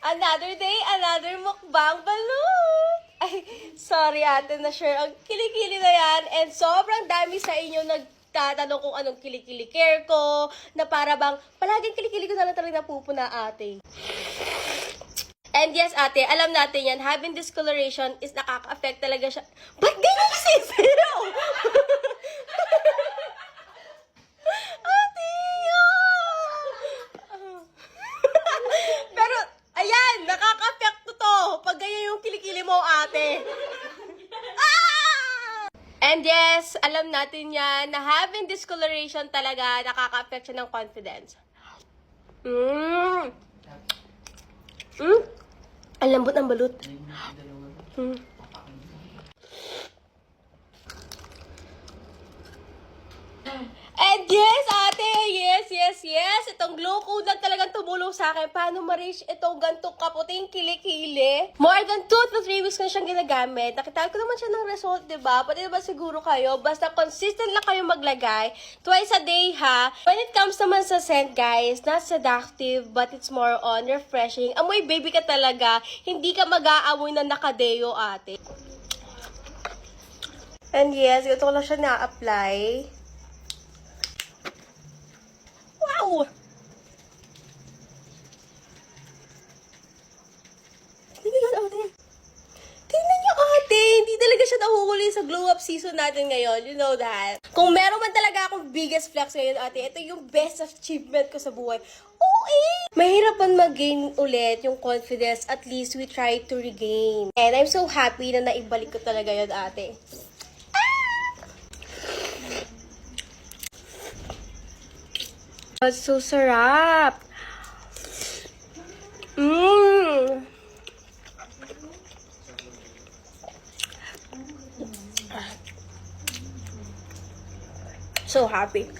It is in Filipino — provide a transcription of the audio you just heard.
Another day, another mukbang balut! Ay, sorry ate, na-share ang kilikili na yan. And sobrang dami sa inyo nagtatanong kung anong kilikili care ko. Na para bang, palaging kilikili ko na lang talaga napupuna ate. And yes, ate, alam natin yan, having discoloration is nakaka-affect talaga siya. Ba't ganyan si Zero? Ate, pero, ayan, nakaka-affect to. Pag ganyan yung kilikili mo, ate. And yes, alam natin yan, na having discoloration talaga, nakaka-affect siya ng confidence. Ang lambot ng balut. And yes, ate, yes. Itong glow code lang talagang tumulong sa akin. Paano ma-reach itong gantong kaputing kilikili? More than 2 to 3 weeks ko na siyang ginagamit. Nakita ko naman siya ng result, diba? Pati diba siguro kayo, basta consistent lang kayo maglagay. Twice a day, ha? When it comes naman sa scent, guys, not seductive, but it's more on refreshing. Amoy baby ka talaga. Hindi ka mag-aamoy na nakadeo, ate. And yes, ito ko lang siya na-apply. Wow! Tingnan nyo, ate. Tingnan nyo, ate. Hindi talaga siya nahuhuli sa glow-up season natin ngayon. You know that. Kung meron man talaga akong biggest flex ngayon, ate, ito yung best achievement ko sa buhay. Oo, mahirap man mag-gain ulit yung confidence. At least we try to regain. And I'm so happy na naibalik ko talaga yun, ate. It's so sarap. So happy.